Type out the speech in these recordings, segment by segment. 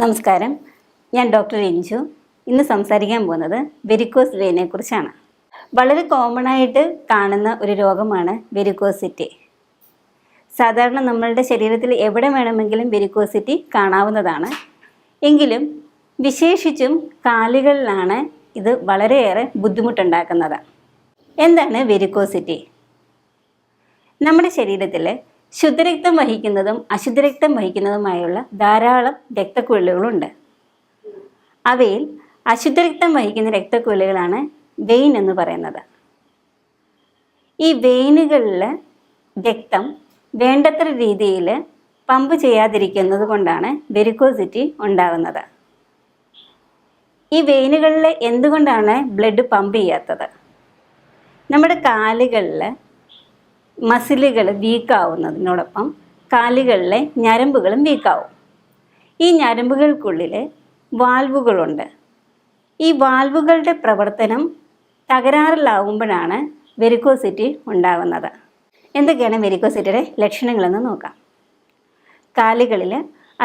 നമസ്കാരം, ഞാൻ ഡോക്ടർ രഞ്ജു. ഇന്ന് സംസാരിക്കാൻ പോകുന്നത് വെരിക്കോസ് വെയിനെ കുറിച്ചാണ്. വളരെ കോമൺ ആയിട്ട് കാണുന്ന ഒരു രോഗമാണ് വെരിക്കോസിറ്റി. സാധാരണ നമ്മളുടെ ശരീരത്തിൽ എവിടെ വേണമെങ്കിലും വെരിക്കോസിറ്റി കാണാവുന്നതാണ്. എങ്കിലും വിശേഷിച്ചും കാലുകളിലാണ് ഇത് വളരെയേറെ ബുദ്ധിമുട്ടുണ്ടാക്കുന്നത്. എന്താണ് വെരിക്കോസിറ്റി? നമ്മുടെ ശരീരത്തിൽ ശുദ്ധരക്തം വഹിക്കുന്നതും അശുദ്ധരക്തം വഹിക്കുന്നതുമായുള്ള ധാരാളം രക്തക്കുഴലുകളുണ്ട്. അവയിൽ അശുദ്ധരക്തം വഹിക്കുന്ന രക്തക്കുഴലുകളാണ് വെയിൻ എന്ന് പറയുന്നത്. ഈ വെയിനുകളിൽ രക്തം വേണ്ടത്ര രീതിയിൽ പമ്പ് ചെയ്യാതിരിക്കുന്നത് കൊണ്ടാണ് വെരിക്കോസിറ്റി ഉണ്ടാകുന്നത്. ഈ വെയിനുകളിൽ എന്തുകൊണ്ടാണ് ബ്ലഡ് പമ്പ് ചെയ്യാത്തത്? നമ്മുടെ കാലുകളിൽ മസിലുകൾ വീക്കാവുന്നതിനോടൊപ്പം കാലുകളിലെ ഞരമ്പുകളും വീക്കാവും. ഈ ഞരമ്പുകൾക്കുള്ളിൽ വാൽവുകളുണ്ട്. ഈ വാൽവുകളുടെ പ്രവർത്തനം തകരാറിലാവുമ്പോഴാണ് വെരിക്കോസിറ്റി ഉണ്ടാകുന്നത്. എന്തൊക്കെയാണ് വെരിക്കോസിറ്റിയുടെ ലക്ഷണങ്ങളെന്ന് നോക്കാം. കാലുകളിൽ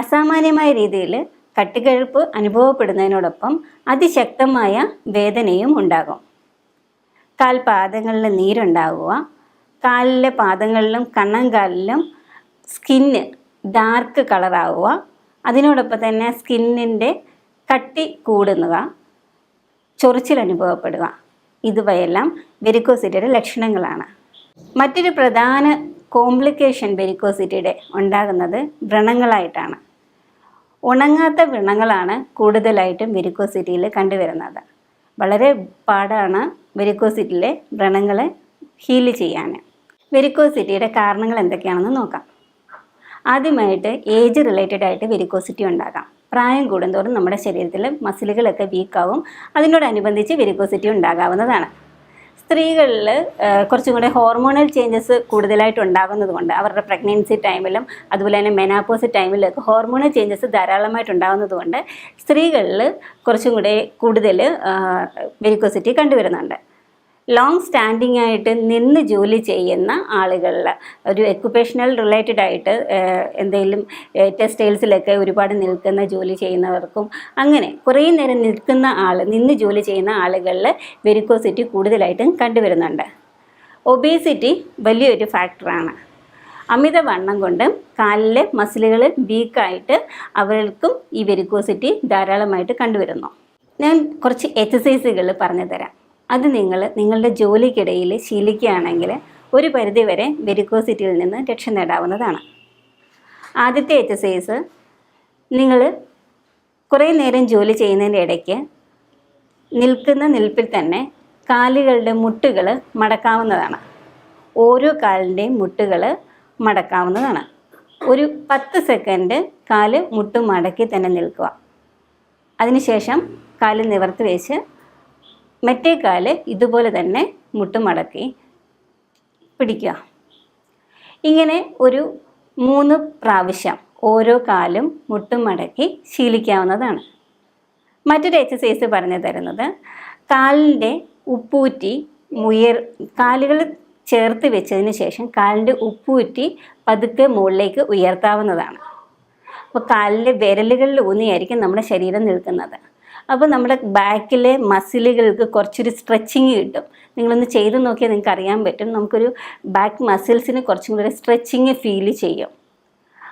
അസാമാന്യമായ രീതിയിൽ കട്ടികഴുപ്പ് അനുഭവപ്പെടുന്നതിനോടൊപ്പം അതിശക്തമായ വേദനയും ഉണ്ടാകും. കാൽപാദങ്ങളിൽ നീരുണ്ടാവുക, കാലിലെ പാദങ്ങളിലും കണ്ണങ്കാലിലും സ്കിന്ന് ഡാർക്ക് കളറാവുക, അതിനോടൊപ്പം തന്നെ സ്കിന്നിൻ്റെ കട്ടി കൂടുക, ചൊറിച്ചിൽ അനുഭവപ്പെടുക, ഇതുവയെല്ലാം വെരിക്കോസിറ്റിയുടെ ലക്ഷണങ്ങളാണ്. മറ്റൊരു പ്രധാന കോംപ്ലിക്കേഷൻ വെരിക്കോസിറ്റിയുടെ ഉണ്ടാകുന്നത് വ്രണങ്ങളായിട്ടാണ്. ഉണങ്ങാത്ത വ്രണങ്ങളാണ് കൂടുതലായിട്ടും വെരിക്കോസിറ്റിയിൽ കണ്ടുവരുന്നത്. വളരെ പാടാണ് വെരിക്കോസിറ്റിയിലെ വ്രണങ്ങളെ ഹീൽ ചെയ്യാൻ. വെരിക്കോസിറ്റിയുടെ കാരണങ്ങൾ എന്തൊക്കെയാണെന്ന് നോക്കാം. ആദ്യമായിട്ട് ഏജ് റിലേറ്റഡ് ആയിട്ട് വെരിക്കോസിറ്റി ഉണ്ടാകാം. പ്രായം കൂടുന്തോറും നമ്മുടെ ശരീരത്തിൽ മസിലുകളൊക്കെ വീക്കാവും. അതിനോടനുബന്ധിച്ച് വെരിക്കോസിറ്റി ഉണ്ടാകാവുന്നതാണ്. സ്ത്രീകളിൽ കുറച്ചും കൂടെ ഹോർമോണൽ ചേഞ്ചസ് കൂടുതലായിട്ട് ഉണ്ടാകുന്നത് കൊണ്ട് അവരുടെ പ്രഗ്നൻസി ടൈമിലും അതുപോലെ തന്നെ മെനാപ്പോസ് ടൈമിലൊക്കെ ഹോർമോണൽ ചേഞ്ചസ് ധാരാളമായിട്ട് ഉണ്ടാകുന്നത് കൊണ്ട് സ്ത്രീകളിൽ കുറച്ചും കൂടെ കൂടുതൽ വെരിക്കോസിറ്റി കണ്ടുവരുന്നുണ്ട്. ലോങ് സ്റ്റാൻഡിങ് ആയിട്ട് നിന്ന് ജോലി ചെയ്യുന്ന ആളുകളിൽ, ഒരു എക്യുപ്പേഷണൽ റിലേറ്റഡ് ആയിട്ട് എന്തെങ്കിലും ടെക്സ്റ്റൈൽസിലൊക്കെ ഒരുപാട് നിൽക്കുന്ന ജോലി ചെയ്യുന്നവർക്കും അങ്ങനെ കുറേ നേരം നിന്ന് ജോലി ചെയ്യുന്ന ആളുകളിൽ വെരിക്കോസിറ്റി കൂടുതലായിട്ടും കണ്ടുവരുന്നുണ്ട്. ഒബേസിറ്റി വലിയൊരു ഫാക്ടറാണ്. അമിതവണ്ണം കൊണ്ട് കാലിലെ മസിലുകൾ വീക്കായിട്ട് അവർക്കും ഈ വെരിക്കോസിറ്റി ധാരാളമായിട്ട് കണ്ടുവരുന്നു. ഞാൻ കുറച്ച് എക്സസൈസുകൾ പറഞ്ഞു തരാം. അത് നിങ്ങളുടെ ജോലിക്കിടയിൽ ശീലിക്കുകയാണെങ്കിൽ ഒരു പരിധിവരെ വെരിക്കോസിറ്റിയിൽ നിന്ന് രക്ഷ നേടാവുന്നതാണ്. ആദ്യത്തെ എക്സസൈസ്, നിങ്ങൾ കുറേ നേരം ജോലി ചെയ്യുന്നതിൻ്റെ ഇടയ്ക്ക് നിൽക്കുന്ന നിൽപ്പിൽ തന്നെ കാലുകളുടെ മുട്ടുകൾ മടക്കാവുന്നതാണ്. ഓരോ കാലിൻ്റെയും മുട്ടുകൾ മടക്കാവുന്നതാണ്. ഒരു 10 സെക്കൻഡ് കാല് മുട്ട് മടക്കി തന്നെ നിൽക്കുക. അതിനുശേഷം കാല് നിവർത്തി വെച്ച് മറ്റേ കാല് ഇതുപോലെ തന്നെ മുട്ടുമടക്കി പിടിക്കുക. ഇങ്ങനെ ഒരു 3 പ്രാവശ്യം ഓരോ കാലും മുട്ടുമടക്കി ശീലിക്കാവുന്നതാണ്. മറ്റൊരു എക്സസൈസ് പറഞ്ഞു തരുന്നത്, കാലിൻ്റെ ഉപ്പൂറ്റി കാലുകൾ ചേർത്ത് വെച്ചതിന് ശേഷം കാലിൻ്റെ ഉപ്പൂറ്റി പതുക്കെ മുകളിലേക്ക് ഉയർത്താവുന്നതാണ്. അപ്പോൾ കാലിൻ്റെ വിരലുകളിൽ ഊന്നിയായിരിക്കും നമ്മുടെ ശരീരം നിൽക്കുന്നത്. അപ്പോൾ നമ്മുടെ ബാക്കിലെ മസിലുകൾക്ക് കുറച്ചൊരു സ്ട്രെച്ചിങ് കിട്ടും. നിങ്ങളൊന്ന് ചെയ്ത് നോക്കിയാൽ നിങ്ങൾക്ക് അറിയാൻ പറ്റും. നമുക്കൊരു ബാക്ക് മസിൽസിന് കുറച്ചും കൂടി സ്ട്രെച്ചിങ് ഫീൽ ചെയ്യും.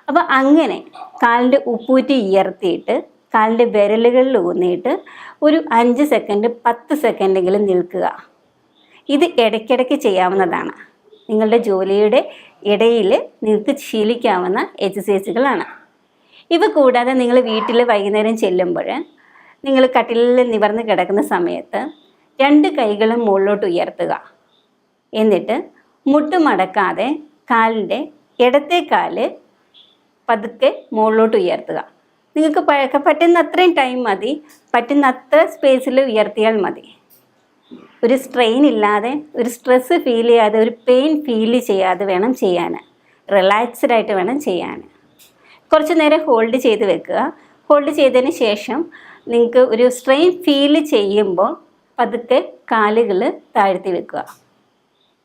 അപ്പോൾ അങ്ങനെ കാലിൻ്റെ ഉപ്പൂറ്റി ഉയർത്തിയിട്ട് കാലിൻ്റെ വിരലുകളിൽ ഊന്നിയിട്ട് ഒരു 5 സെക്കൻഡ് 10 സെക്കൻഡെങ്കിലും നിൽക്കുക. ഇത് ഇടയ്ക്കിടയ്ക്ക് ചെയ്യാവുന്നതാണ്. നിങ്ങളുടെ ജോലിയുടെ ഇടയിൽ നിങ്ങൾക്ക് ശീലിക്കാവുന്ന എക്സസൈസുകളാണ്. ഇവ കൂടാതെ നിങ്ങൾ വീട്ടിൽ വൈകുന്നേരം ചെല്ലുമ്പോൾ നിങ്ങൾ കട്ടിലിൽ നിവർന്ന് കിടക്കുന്ന സമയത്ത് 2 കൈകളും മുകളിലോട്ട് ഉയർത്തുക. എന്നിട്ട് മുട്ട് മടക്കാതെ കാലിൻ്റെ ഇടത്തെ കാല് പതുക്കെ മുകളിലോട്ട് ഉയർത്തുക. നിങ്ങൾക്ക് പറ്റുന്ന അത്രയും ടൈം മതി, പറ്റുന്ന അത്ര സ്പേസിൽ ഉയർത്തിയാൽ മതി. ഒരു സ്ട്രെയിൻ ഇല്ലാതെ, ഒരു സ്ട്രെസ്സ് ഫീൽ ചെയ്യാതെ, ഒരു പെയിൻ ഫീൽ ചെയ്യാതെ വേണം ചെയ്യാൻ. റിലാക്സ്ഡ് ആയിട്ട് വേണം ചെയ്യാൻ. കുറച്ച് നേരം ഹോൾഡ് ചെയ്ത് വെക്കുക. ഹോൾഡ് ചെയ്തതിന് ശേഷം നിങ്ങൾക്ക് ഒരു സ്ട്രെയിൻ ഫീൽ ചെയ്യുമ്പോൾ പതുക്കെ കാലുകൾ താഴ്ത്തി വെക്കുക.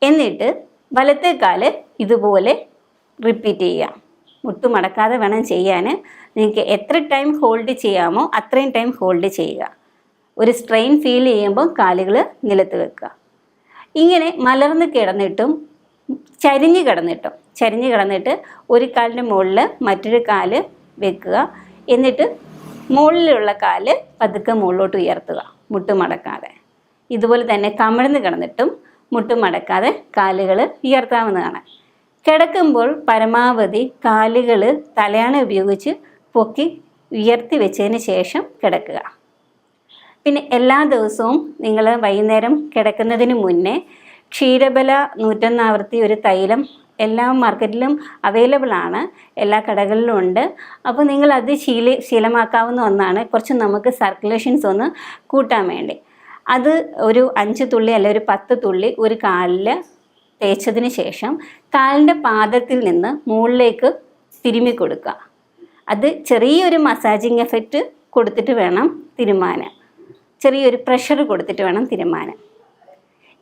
എന്നിട്ട് വലത്തെ കാല് ഇതുപോലെ റിപ്പീറ്റ് ചെയ്യുക. മുട്ട് മടക്കാതെ വേണം ചെയ്യാൻ. നിങ്ങൾക്ക് എത്ര ടൈം ഹോൾഡ് ചെയ്യാമോ അത്രയും ടൈം ഹോൾഡ് ചെയ്യുക. ഒരു സ്ട്രെയിൻ ഫീൽ ചെയ്യുമ്പോൾ കാലുകൾ നിലത്ത് വെക്കുക. ഇങ്ങനെ മലർന്ന് കിടന്നിട്ടും ചരിഞ്ഞ് കിടന്നിട്ട് ഒരു കാലിൻ്റെ മുകളിൽ മറ്റൊരു കാല് വെക്കുക. എന്നിട്ട് മുകളിലുള്ള കാല് പതുക്കെ മുകളിലോട്ട് ഉയർത്തുക, മുട്ട് മടക്കാതെ. ഇതുപോലെ തന്നെ കമിഴ്ന്ന് കിടന്നിട്ടും മുട്ട് മടക്കാതെ കാലുകൾ ഉയർത്താവുന്നതാണ്. കിടക്കുമ്പോൾ പരമാവധി കാലുകൾ തലയാണ ഉപയോഗിച്ച് പൊക്കി ഉയർത്തി വെച്ചതിന് ശേഷം കിടക്കുക. പിന്നെ എല്ലാ ദിവസവും നിങ്ങൾ വൈകുന്നേരം കിടക്കുന്നതിന് മുന്നേ ക്ഷീരബല 101 ആവർത്തി ഒരു തൈലം എല്ലാ മാർക്കറ്റിലും അവൈലബിൾ ആണ്, എല്ലാ കടകളിലും ഉണ്ട്. അപ്പോൾ നിങ്ങൾ അത് ശീലമാക്കാവുന്ന ഒന്നാണ്. കുറച്ച് നമുക്ക് സർക്കുലേഷൻസ് ഒന്ന് കൂട്ടാൻ വേണ്ടി അത് ഒരു 5 തുള്ളി അല്ലെ ഒരു 10 തുള്ളി ഒരു കാലിൽ തേച്ചതിന് ശേഷം കാലിൻ്റെ പാദത്തിൽ നിന്ന് മുകളിലേക്ക് തിരുമ്മി കൊടുക്കുക. അത് ചെറിയൊരു മസാജിങ് എഫക്റ്റ് കൊടുത്തിട്ട് വേണം തിരുമാൻ, ചെറിയൊരു പ്രഷർ കൊടുത്തിട്ട് വേണം തിരുമാൻ.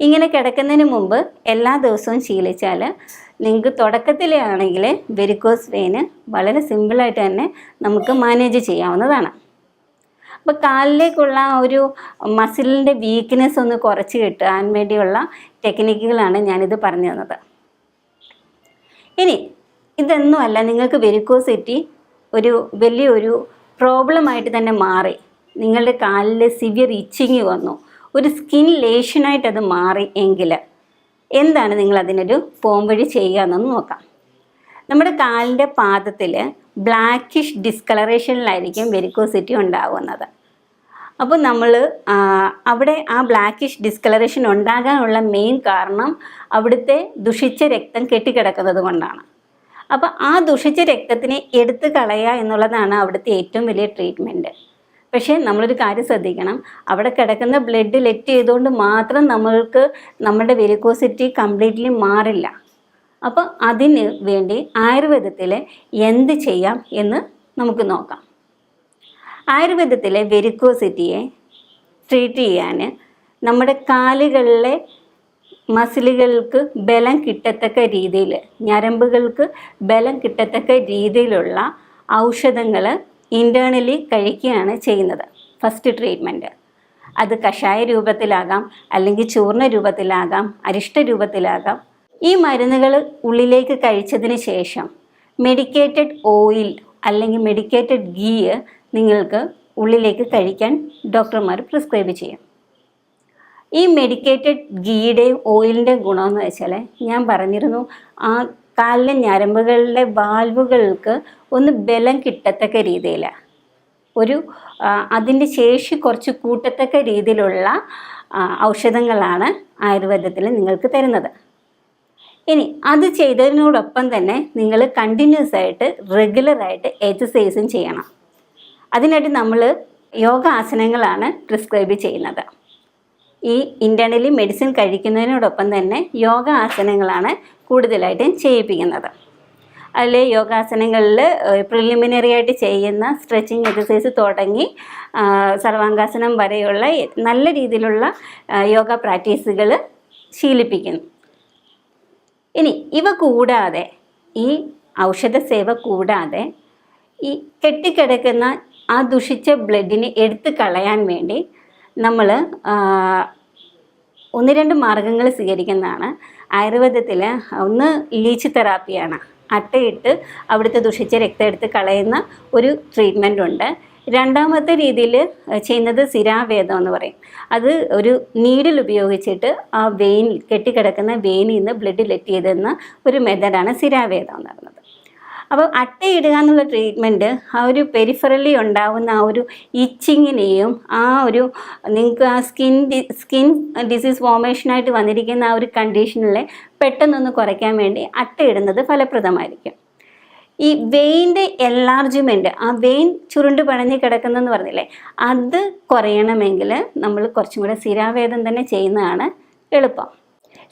ഇങ്ങനെ കിടക്കുന്നതിന് മുമ്പ് എല്ലാ ദിവസവും ശീലിച്ചാൽ നിങ്ങൾക്ക് തുടക്കത്തിലെ ആണെങ്കിൽ വെരിക്കോസ് വെയിന് വളരെ സിമ്പിളായിട്ട് തന്നെ നമുക്ക് മാനേജ് ചെയ്യാവുന്നതാണ്. അപ്പോൾ കാലിലേക്കുള്ള ഒരു മസിലിൻ്റെ വീക്ക്നെസ് ഒന്ന് കുറച്ച് കിട്ടാൻ വേണ്ടിയുള്ള ടെക്നിക്കുകളാണ് ഞാനിത് പറഞ്ഞു തന്നത്. ഇനി ഇതൊന്നുമല്ല, നിങ്ങൾക്ക് വെരിക്കോസിറ്റി ഒരു വലിയൊരു പ്രോബ്ലമായിട്ട് തന്നെ മാറി, നിങ്ങളുടെ കാലിൽ സിവിയർ ഇച്ചിങ് വന്നു, ഒരു സ്കിൻ ലേഷനായിട്ട് അത് മാറി എങ്കിൽ എന്താണ് നിങ്ങൾ അതിനൊരു പോംവഴി ചെയ്യുക എന്നൊന്ന് നോക്കാം. നമ്മുടെ കാലിൻ്റെ പാദത്തിൽ ബ്ലാക്കിഷ് ഡിസ്കളറേഷനിലായിരിക്കും വെരിക്കോസിറ്റി ഉണ്ടാകുന്നത്. അപ്പോൾ നമ്മൾ അവിടെ ആ ബ്ലാക്കിഷ് ഡിസ്കളറേഷൻ ഉണ്ടാകാനുള്ള മെയിൻ കാരണം അവിടുത്തെ ദുഷിച്ച രക്തം കെട്ടിക്കിടക്കുന്നത് കൊണ്ടാണ്. അപ്പോൾ ആ ദുഷിച്ച രക്തത്തിനെ എടുത്ത് കളയുക എന്നുള്ളതാണ് അവിടുത്തെ ഏറ്റവും വലിയ ട്രീറ്റ്മെൻറ്റ്. പക്ഷേ നമ്മളൊരു കാര്യം ശ്രദ്ധിക്കണം, അവിടെ കിടക്കുന്ന ബ്ലഡ് ലെറ്റ് ചെയ്തുകൊണ്ട് മാത്രം നമ്മൾക്ക് നമ്മുടെ വെരിക്കോസിറ്റി കംപ്ലീറ്റ്ലി മാറില്ല. അപ്പോൾ അതിന് വേണ്ടി ആയുർവേദത്തിൽ എന്ത് ചെയ്യാം എന്ന് നമുക്ക് നോക്കാം. ആയുർവേദത്തിലെ വെരിക്കോസിറ്റിയെ ട്രീറ്റ് ചെയ്യാൻ നമ്മുടെ കാലുകളിലെ മസിലുകൾക്ക് ബലം കിട്ടത്തക്ക രീതിയിൽ, ഞരമ്പുകൾക്ക് ബലം കിട്ടത്തക്ക രീതിയിലുള്ള ഔഷധങ്ങൾ ഇൻറ്റേർണലി കഴിക്കുകയാണ് ചെയ്യുന്നത് ഫസ്റ്റ് ട്രീറ്റ്മെൻറ്റ്. അത് കഷായ രൂപത്തിലാകാം, അല്ലെങ്കിൽ ചൂർണ്ണ രൂപത്തിലാകാം, അരിഷ്ട രൂപത്തിലാകാം. ഈ മരുന്നുകൾ ഉള്ളിലേക്ക് കഴിച്ചതിന് ശേഷം മെഡിക്കേറ്റഡ് ഓയിൽ അല്ലെങ്കിൽ മെഡിക്കേറ്റഡ് ഗീ നിങ്ങൾക്ക് ഉള്ളിലേക്ക് കഴിക്കാൻ ഡോക്ടർമാർ പ്രിസ്ക്രൈബ് ചെയ്യും. ഈ മെഡിക്കേറ്റഡ് ഗീയുടെയും ഓയിലിൻ്റെയും ഗുണമെന്ന് വെച്ചാൽ ഞാൻ പറഞ്ഞിരുന്നു, ആ കാലിലെ ഞരമ്പുകളിലെ വാൽവുകൾക്ക് ഒന്ന് ബലം കിട്ടത്തക്ക രീതിയിൽ ഒരു അതിൻ്റെ ശേഷി കുറച്ച് കൂട്ടത്തക്ക രീതിയിലുള്ള ഔഷധങ്ങളാണ് ആയുർവേദത്തിൽ നിങ്ങൾക്ക് തരുന്നത്. ഇനി അത് ചെയ്തതിനോടൊപ്പം തന്നെ നിങ്ങൾ കണ്ടിന്യൂസ് ആയിട്ട് റെഗുലറായിട്ട് എക്സസൈസും ചെയ്യണം. അതിനായിട്ട് നമ്മൾ യോഗാസനങ്ങളാണ് പ്രിസ്ക്രൈബ് ചെയ്യുന്നത്. ഈ ഇൻറ്റേർണലി മെഡിസിൻ കഴിക്കുന്നതിനോടൊപ്പം തന്നെ യോഗാസനങ്ങളാണ് കൂടുതലായിട്ടും ചെയ്യിപ്പിക്കുന്നത്. അതിൽ യോഗാസനങ്ങളിൽ പ്രിലിമിനറി ആയിട്ട് ചെയ്യുന്ന സ്ട്രെച്ചിങ് എക്സസൈസ് തുടങ്ങി സർവാംഗാസനം വരെയുള്ള നല്ല രീതിയിലുള്ള യോഗ പ്രാക്ടീസുകൾ ശീലിപ്പിക്കുന്നു. ഇനി ഇവ കൂടാതെ, ഈ ഔഷധ സേവ കൂടാതെ, ഈ കെട്ടിക്കിടക്കുന്ന ആ ദുഷിച്ച ബ്ലഡിനെ എടുത്ത് കളയാൻ വേണ്ടി നമ്മൾ 1-2 മാർഗങ്ങൾ സ്വീകരിക്കുന്നതാണ്. ആയുർവേദത്തിൽ ഒന്ന് ലീച്ച് തെറാപ്പിയാണ്, അട്ടയിട്ട് അവിടുത്തെ ദുഷിച്ച രക്തം എടുത്ത് കളയുന്ന ഒരു ട്രീറ്റ്മെൻ്റ് ഉണ്ട്. രണ്ടാമത്തെ രീതിയിൽ ചെയ്യുന്നത് സിരാവേദം എന്ന് പറയും. അത് ഒരു നീഡിൽ ഉപയോഗിച്ചിട്ട് ആ വെയിൻ കെട്ടിക്കിടക്കുന്ന വെയിനിൽ നിന്ന് ബ്ലഡ് ലെറ്റ് ചെയ്തെന്ന ഒരു മെത്തഡാണ് സിരാവേദം എന്ന് പറയുന്നത്. അപ്പോൾ അട്ടയിടുക എന്നുള്ള ട്രീറ്റ്മെൻറ്റ് ആ ഒരു പെരിഫറലി ഉണ്ടാകുന്ന ആ ഒരു ഇച്ചിങ്ങിനെയും ആ ഒരു നിങ്ങൾക്ക് ആ സ്കിൻ ഡിസീസ് ഫോർമേഷനായിട്ട് വന്നിരിക്കുന്ന ആ ഒരു കണ്ടീഷനിലെ പെട്ടെന്നൊന്ന് കുറയ്ക്കാൻ വേണ്ടി അട്ടയിടുന്നത് ഫലപ്രദമായിരിക്കും. ഈ വെയിൻ്റെ എൻലാർജ്മെൻറ്റ്, ആ വെയിൻ ചുരുണ്ട് പണഞ്ഞ് കിടക്കുന്നതെന്ന് പറഞ്ഞില്ലേ, അത് കുറയണമെങ്കിൽ നമ്മൾ കുറച്ചും കൂടെ സിരാവേദം തന്നെ ചെയ്യുന്നതാണ് എളുപ്പം.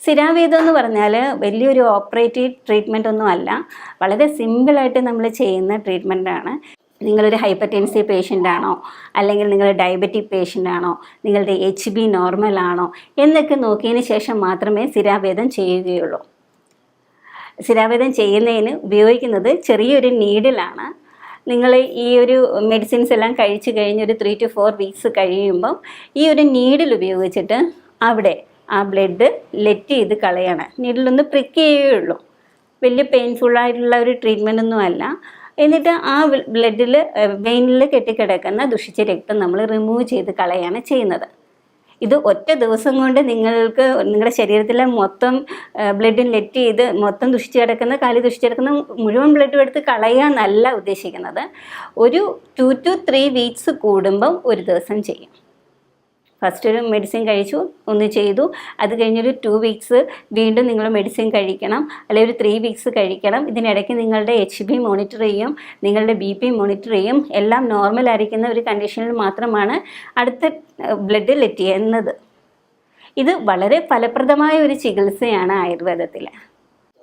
സിരാവേദം എന്ന് പറഞ്ഞാൽ വലിയൊരു ഓപ്പറേറ്റീവ് ട്രീറ്റ്മെൻ്റ് ഒന്നും അല്ല, വളരെ സിമ്പിളായിട്ട് നമ്മൾ ചെയ്യുന്ന ട്രീറ്റ്മെൻറ്റാണ്. നിങ്ങളൊരു ഹൈപ്പർ ടെൻസീവ് പേഷ്യൻ്റ് ആണോ, അല്ലെങ്കിൽ നിങ്ങൾ ഡയബറ്റിക് പേഷ്യൻ്റ് ആണോ, നിങ്ങളുടെ HB നോർമൽ ആണോ എന്നൊക്കെ നോക്കിയതിന് ശേഷം മാത്രമേ സിരാവേദം ചെയ്യുകയുള്ളൂ. സ്ഥിരാവേദം ചെയ്യുന്നതിന് ഉപയോഗിക്കുന്നത് ചെറിയൊരു നീഡിലാണ്. നിങ്ങൾ ഈ ഒരു മെഡിസിൻസ് എല്ലാം കഴിച്ച് കഴിഞ്ഞ് ഒരു 3 to 4 വീക്സ് കഴിയുമ്പം ഈ ഒരു നീഡിൽ ഉപയോഗിച്ചിട്ട് അവിടെ ആ ബ്ലഡ് ലെറ്റ് ചെയ്ത് കളയണം. നീഡിലൊന്ന് പ്രിക്ക് ചെയ്യുകയുള്ളൂ, വലിയ പെയിൻഫുള്ളായിട്ടുള്ള ഒരു ട്രീറ്റ്മെൻ്റ് ഒന്നും അല്ല. എന്നിട്ട് ആ ബ്ലഡിൽ വെയിനിൽ കെട്ടിക്കിടക്കുന്ന ദുഷിച്ച രക്തം നമ്മൾ റിമൂവ് ചെയ്ത് കളയാണ് ചെയ്യുന്നത്. ഇത് ഒറ്റ ദിവസം കൊണ്ട് നിങ്ങൾക്ക് നിങ്ങളുടെ ശരീരത്തിലെ മൊത്തം ബ്ലഡും ലെറ്റ് ചെയ്ത് മൊത്തം ദുഷിച്ച് കിടക്കുന്ന കാലി ദുഷിച്ച് കിടക്കുന്ന മുഴുവൻ ബ്ലഡും എടുത്ത് കളയാന്നല്ല ഉദ്ദേശിക്കുന്നത്. ഒരു 2 to 3 വീക്സ് കൂടുമ്പം ഒരു ദിവസം ചെയ്യും. ഫസ്റ്റ് ഒരു മെഡിസിൻ കഴിച്ചു, ഒന്ന് ചെയ്തു, അത് കഴിഞ്ഞൊരു 2 വീക്സ് വീണ്ടും നിങ്ങൾ മെഡിസിൻ കഴിക്കണം, അല്ലെങ്കിൽ ഒരു 3 വീക്സ് കഴിക്കണം. ഇതിനിടയ്ക്ക് നിങ്ങളുടെ HB മോണിറ്റർ ചെയ്യും, നിങ്ങളുടെ BP മോണിറ്റർ ചെയ്യും. എല്ലാം നോർമൽ ആയിരിക്കുന്ന ഒരു കണ്ടീഷനിൽ മാത്രമാണ് അടുത്ത ബ്ലഡ് ലെറ്റ് ചെയ്യുന്നത്. ഇത് വളരെ ഫലപ്രദമായ ഒരു ചികിത്സയാണ് ആയുർവേദത്തിൽ.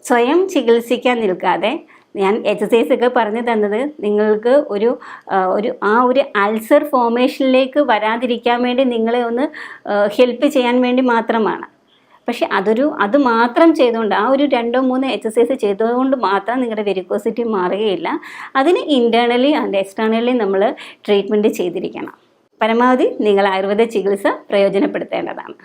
സ്വയം ചികിത്സിക്കാൻ നിൽക്കാതെ ഞാൻ എക്സസൈസൊക്കെ പറഞ്ഞു തന്നത് നിങ്ങൾക്ക് ഒരു അൾസർ ഫോർമേഷനിലേക്ക് വരാതിരിക്കാൻ വേണ്ടി നിങ്ങളെ ഒന്ന് ഹെൽപ്പ് ചെയ്യാൻ വേണ്ടി മാത്രമാണ്. പക്ഷെ അത് മാത്രം ചെയ്തുകൊണ്ട് ആ ഒരു 2-3 എക്സസൈസ് ചെയ്തുകൊണ്ട് മാത്രം നിങ്ങളുടെ വെരിക്കോസിറ്റി മാറുകയില്ല. അതിന് ഇൻറ്റേർണലി ആൻഡ് എക്സ്റ്റേർണലി നമ്മൾ ട്രീറ്റ്മെൻറ്റ് ചെയ്തിരിക്കണം. പരമാവധി നിങ്ങൾ ആയുർവേദ ചികിത്സ പ്രയോജനപ്പെടുത്തേണ്ടതാണ്.